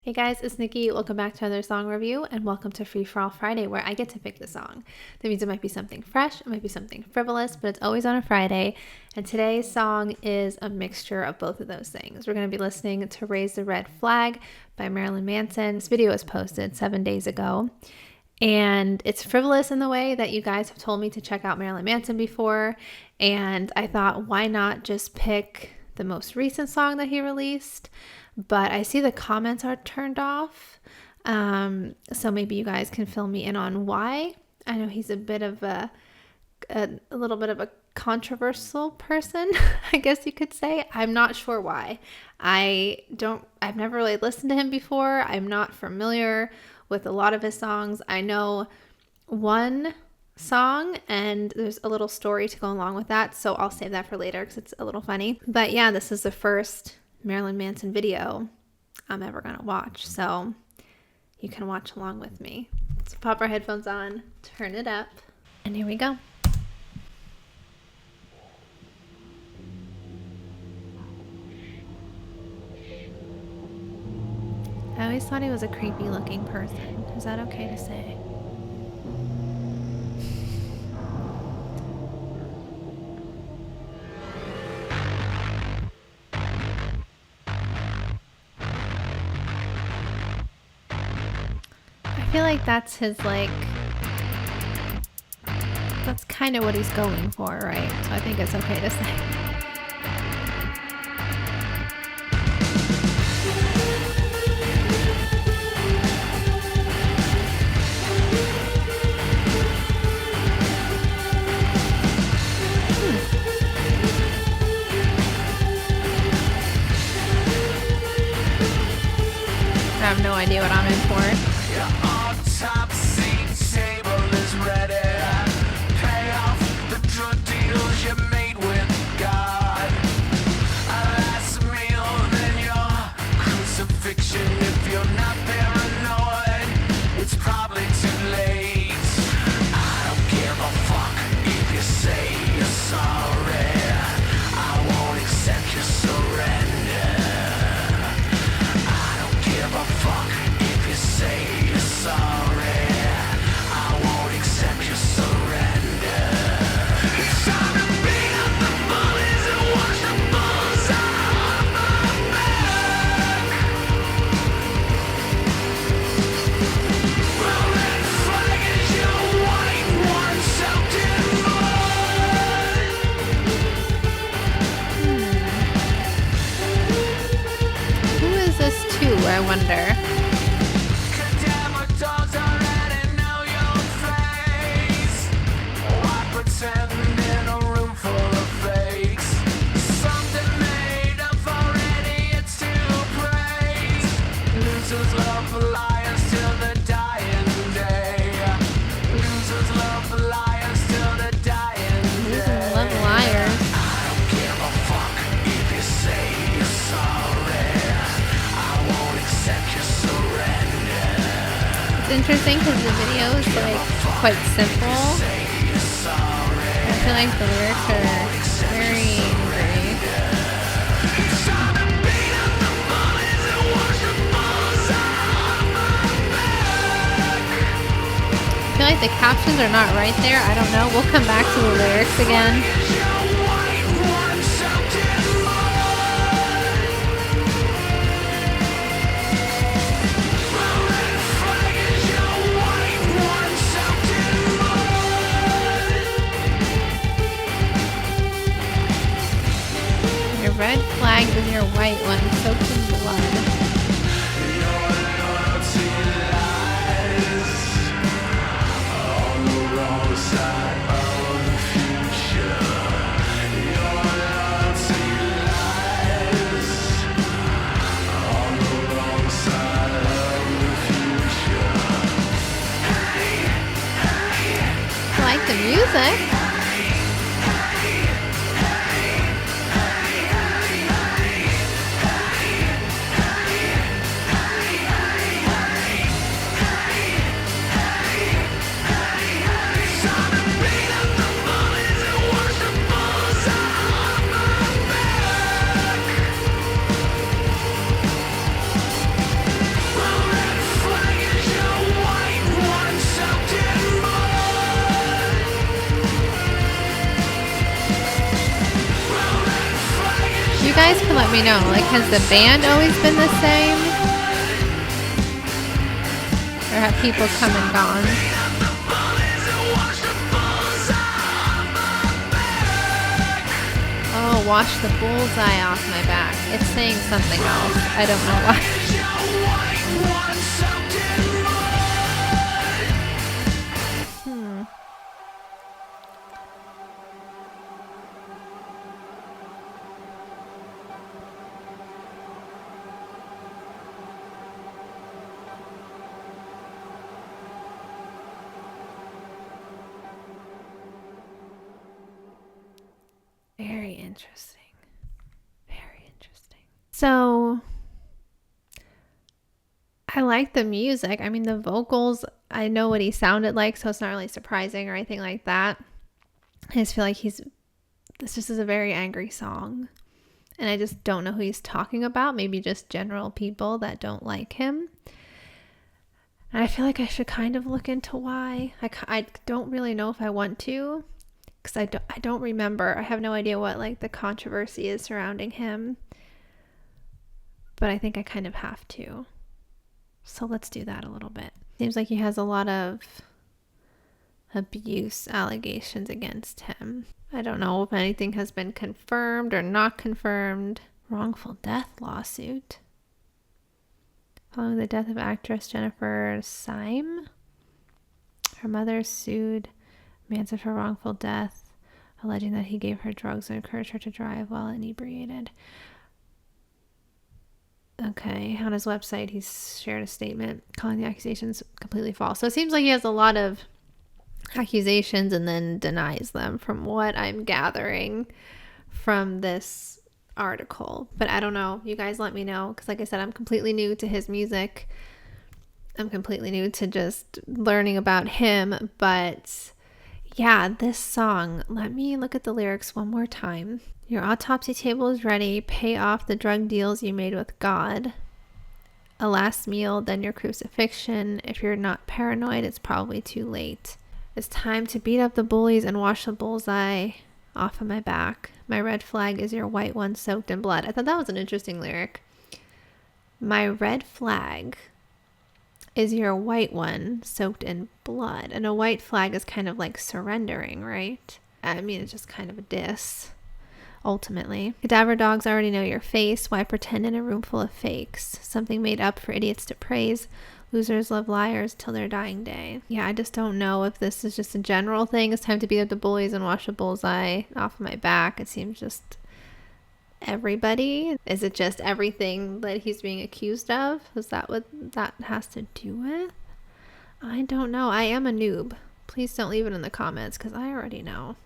Hey guys, it's Nikki. Welcome back to another song review and welcome to Free For All Friday where I get to pick the song. That means it might be something fresh, it might be something frivolous, but it's always on a Friday. And today's song is a mixture of both of those things. We're going to be listening to Raise the Red Flag by Marilyn Manson. This video was posted 7 days ago. And it's frivolous in the way that you guys have told me to check out Marilyn Manson before. And I thought, why not just pick the most recent song that he released? But I see the comments are turned off. So maybe you guys can fill me in on why. I know he's a bit of a little bit of a controversial person, I guess you could say. I'm not sure why. I've never really listened to him before. I'm not familiar with a lot of his songs. I know one song and there's a little story to go along with that, so I'll save that for later because it's a little funny. But yeah, this is the first Marilyn Manson video I'm ever gonna watch, so you can watch along with me. So pop our headphones on, turn it up, and here we go. I always thought he was a creepy looking person. Is that okay to say? I feel like that's his, that's kind of what he's going for, right? So I think it's okay to say. I have no idea what I'm in for. I wonder. It's interesting because the video is quite simple. I feel like the lyrics are very angry. I feel like the captions are not right there. I don't know. We'll come back to the lyrics again. Red flag is your white one, soaked in blood. I like the music. guys can let me know, like, has the band always been the same? Or have people come and gone? Oh, wash the bullseye off my back. It's saying something else. I don't know why. Very interesting. Very interesting. So, I like the music. I mean, the vocals, I know what he sounded like, so it's not really surprising or anything like that. I just feel like this just is a very angry song. And I just don't know who he's talking about. Maybe just general people that don't like him. And I feel like I should kind of look into why. I don't really know if I want to. Because I don't remember. I have no idea what like the controversy is surrounding him. But I think I kind of have to. So let's do that a little bit. Seems like he has a lot of abuse allegations against him. I don't know if anything has been confirmed or not confirmed. Wrongful death lawsuit. Following the death of actress Jennifer Syme, her mother sued Manson for wrongful death, alleging that he gave her drugs and encouraged her to drive while inebriated. Okay, on his website, he's shared a statement calling the accusations completely false. So it seems like he has a lot of accusations and then denies them from what I'm gathering from this article. But I don't know. You guys let me know, because like I said, I'm completely new to his music. I'm completely new to just learning about him, but yeah, this song, let me look at the lyrics one more time. Your autopsy table is ready. Pay off the drug deals you made with God. A last meal, then your crucifixion. If you're not paranoid, it's probably too late. It's time to beat up the bullies and wash the bullseye off of my back. My red flag is your white one soaked in blood. I thought that was an interesting lyric. My red flag is your white one soaked in blood. And a white flag is kind of like surrendering, right? I mean, it's just kind of a diss, ultimately. Cadaver dogs already know your face. Why pretend in a room full of fakes? Something made up for idiots to praise. Losers love liars till their dying day. Yeah, I just don't know if this is just a general thing. It's time to beat up the bullies and wash the bullseye off of my back. It seems just everybody. Is it just everything that he's being accused of? Is that what that has to do with? I don't know. I am a noob. Please don't leave it in the comments, because I already know.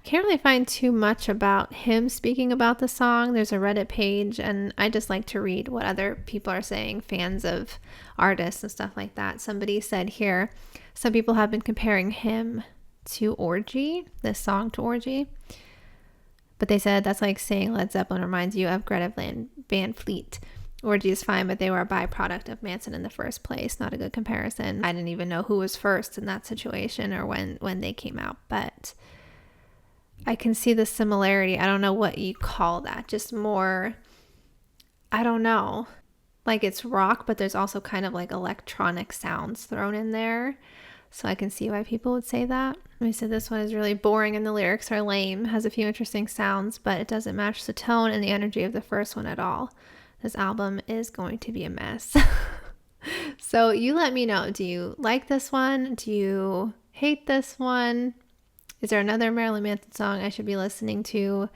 Can't really find too much about him speaking about the song. There's a Reddit page, and I just like to read what other people are saying, fans of artists and stuff like that. Somebody said here, some people have been comparing him to Orgy, this song to Orgy. But they said that's like saying Led Zeppelin reminds you of Greta Van Fleet. Orgy is fine, but they were a byproduct of Manson in the first place. Not a good comparison. I didn't even know who was first in that situation or when they came out, but I can see the similarity. I don't know what you call that. Just more, I don't know. Like it's rock, but there's also kind of like electronic sounds thrown in there. So I can see why people would say that. I said this one is really boring and the lyrics are lame. Has a few interesting sounds, but it doesn't match the tone and the energy of the first one at all. This album is going to be a mess. So you let me know. Do you like this one? Do you hate this one? Is there another Marilyn Manson song I should be listening to?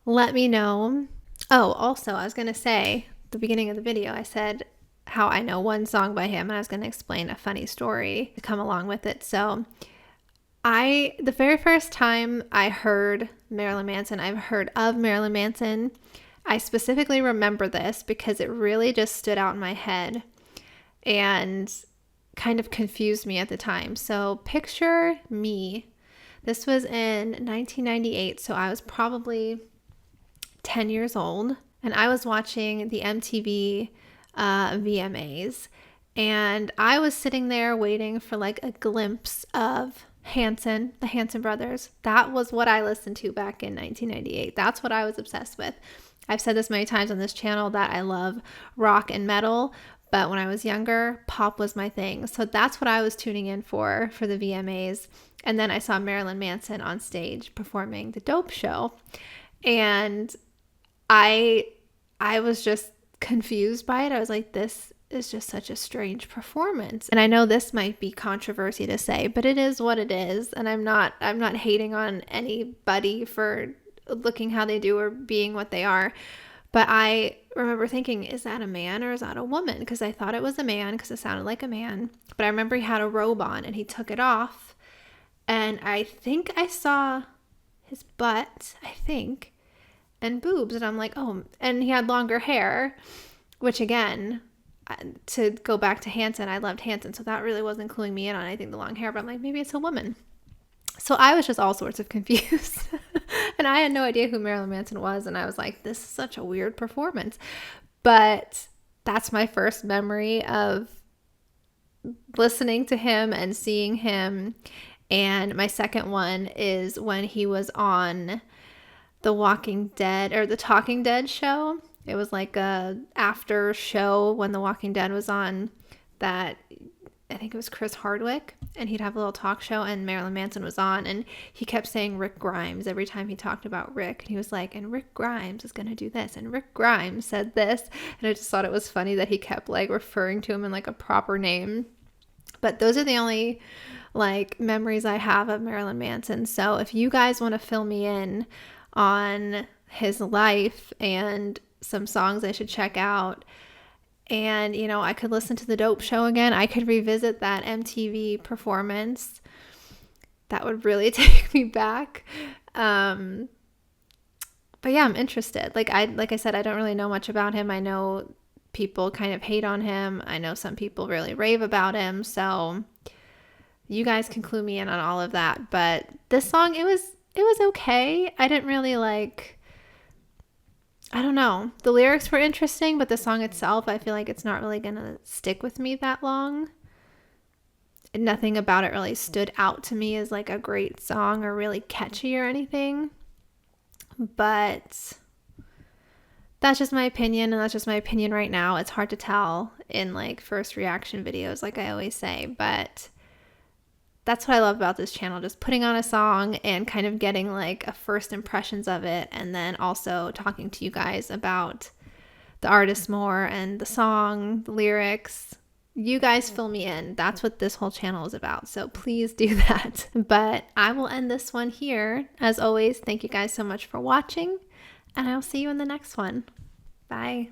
Let me know. Oh, also, I was going to say, at the beginning of the video, I said how I know one song by him, and I was going to explain a funny story to come along with it. So the very first time I heard Marilyn Manson, I've heard of Marilyn Manson. I specifically remember this because it really just stood out in my head and kind of confused me at the time. So picture me. This was in 1998, so I was probably 10 years old, and I was watching the MTV VMAs, and I was sitting there waiting for like a glimpse of Hanson, the Hanson brothers. That was what I listened to back in 1998. That's what I was obsessed with. I've said this many times on this channel that I love rock and metal, but when I was younger, pop was my thing. So that's what I was tuning in for the VMAs. And then I saw Marilyn Manson on stage performing The Dope Show. And I was just confused by it. I was like, this is just such a strange performance. And I know this might be controversy to say, but it is what it is. And I'm not hating on anybody for looking how they do or being what they are. But I remember thinking, is that a man or is that a woman? Because I thought it was a man because it sounded like a man. But I remember he had a robe on and he took it off. And I think I saw his butt, and boobs. And I'm like, oh, and he had longer hair, which again, to go back to Hanson, I loved Hanson. So that really wasn't cluing me in on, I think, the long hair. But I'm like, maybe it's a woman. So I was just all sorts of confused. And I had no idea who Marilyn Manson was. And I was like, this is such a weird performance. But that's my first memory of listening to him and seeing him. And my second one is when he was on The Walking Dead or the Talking Dead show. It was like a after show when The Walking Dead was on, that I think it was Chris Hardwick, and he'd have a little talk show and Marilyn Manson was on, and he kept saying Rick Grimes every time he talked about Rick. And he was like, and Rick Grimes is going to do this, and Rick Grimes said this. And I just thought it was funny that he kept like referring to him in like a proper name. But those are the only like memories I have of Marilyn Manson. So if you guys want to fill me in on his life and some songs I should check out, and you know, I could listen to The Dope Show again, I could revisit that MTV performance, that would really take me back. But yeah, I'm interested. Like I said, I don't really know much about him. I know people kind of hate on him. I know some people really rave about him. So you guys can clue me in on all of that. But this song, it was okay. I didn't really like, I don't know. The lyrics were interesting, but the song itself, I feel like it's not really going to stick with me that long. Nothing about it really stood out to me as like a great song or really catchy or anything. But that's just my opinion, and that's just my opinion right now. It's hard to tell in like first reaction videos, like I always say, but that's what I love about this channel, just putting on a song and kind of getting like a first impressions of it, and then also talking to you guys about the artist more and the song, the lyrics. You guys fill me in. That's what this whole channel is about, so please do that. But I will end this one here. As always, thank you guys so much for watching, and I'll see you in the next one. Bye.